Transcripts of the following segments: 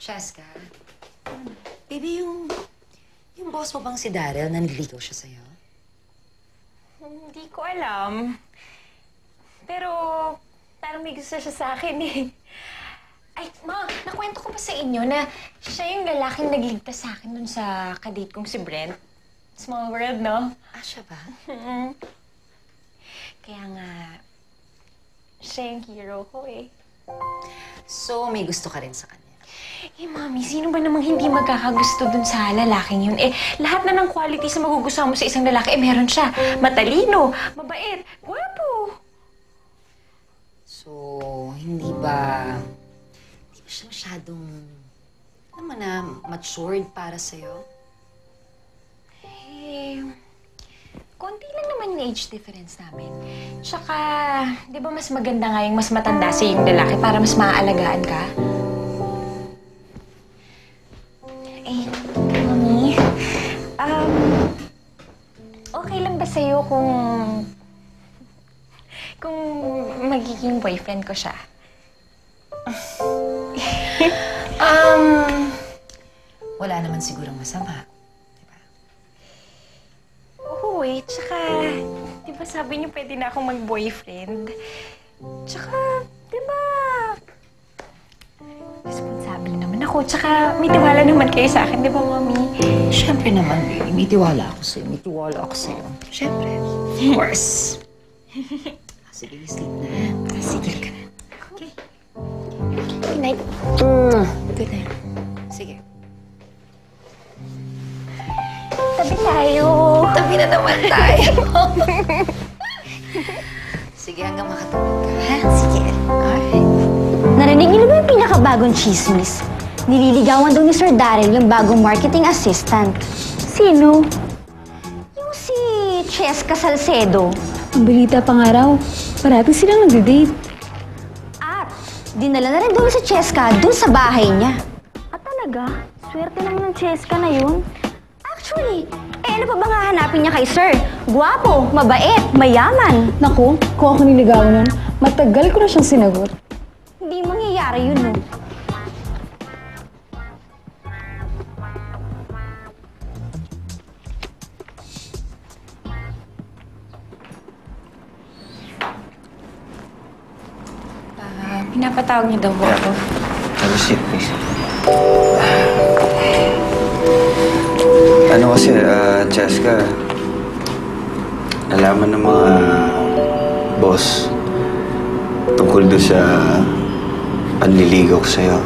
Cheska, baby, yung boss mo bang si Daryl, naniligaw siya sa'yo? Hindi ko alam. Pero parang may gusto siya sa akin eh. Ay, ma, nakwento ko ba sa inyo na siya yung lalaking nagligtas sa akin dun sa kadate kong si Brent? Small world, no? Ah, siya ba? Kaya nga, siya yung hero ko eh. So, may gusto ka rin sa kanya? Eh, Mami, sino ba namang hindi magkakagusto dun sa lalaking yun? Eh, lahat na ng qualities na magugustuhan mo sa isang lalaki, eh, meron siya. Matalino, mabait, gwapo. So, hindi ba siya masyadong, naman na, matured para sa'yo? Eh, konti lang naman yung age difference namin. Tsaka, di ba mas maganda nga yung mas matanda sa yung lalaki para mas maaalagaan ka? Eh, Mami, okay lang ba sa'yo kung magiging boyfriend ko siya? Wala naman sigurong masama. Diba? Oo eh, tsaka, di ba sabi niyo pwede na akong mag-boyfriend? Tsaka, di ba, responsable naman ako. Tsaka, may tiwala naman kayo sa akin, di ba, Mami? Siyempre naman, baby. May tiwala ako sa'yo. May tiwala ako sa'yo. Siyempre. Of course. Sige, sleep na. Sige ka na. Okay. Good night. Good night. Sige. Tabi tayo. Tabi na naman tayo. Sige, hanggang makatulog ka, ha? Sige. Alright. Narinig niyo na ba yung pinakabagong chismis? Nililigawan daw ni Sir Daryl yung bagong marketing assistant. Sino? Yung si Cheska Salcedo. Ang balita pa nga raw, parati silang nagde-date. At dinala na rin daw si Cheska dun sa bahay niya. At talaga? Swerte naman ng Cheska na yun. Actually, ano pa ba nga hanapin niya kay Sir? Guwapo, mabait, mayaman. Naku, kung ako niligawan nun, matagal ko na siyang sinagot. Hindi mangyayari yun, no? Pinapatawag niyo daw po ako. Have a seat, please. Ano kasi, Cheska, nalaman ng mga boss tungkol doon sa panliligaw ko sa'yo.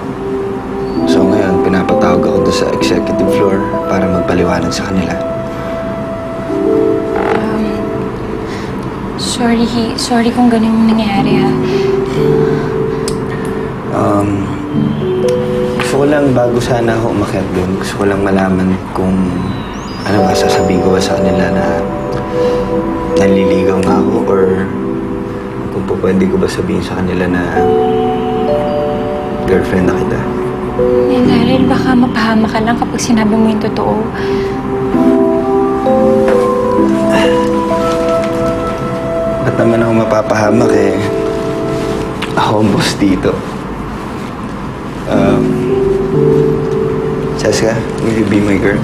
So ngayon, pinapatawag ako doon sa executive floor para magpaliwanag sa kanila. Sorry kung ganun yung nangyari, ha. Gusto ko lang, bago sana ako umakyat doon, gusto ko lang malaman kung ano ba, sasabihin ko ba sa kanila na nanliligaw nga ako or kung pwede ko ba sabihin sa kanila na girlfriend na kita. Eh, Daryl, baka mapahama ka lang kapag sinabi mo yung totoo. Ba't naman ako mapapahamak eh? Ako ang boss dito. Cheska, will you be my girl?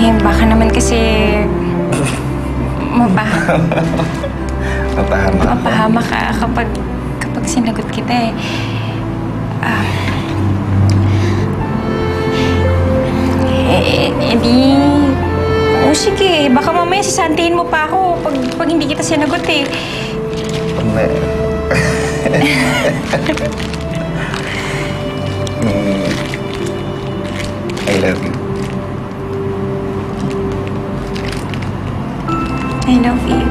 Eh, baka naman kasi... Mapahama ka kapag sinagot kita eh. O sige, baka mamaya sisantihin mo pa ako pag hindi kita sinagot eh. I love you. I love you.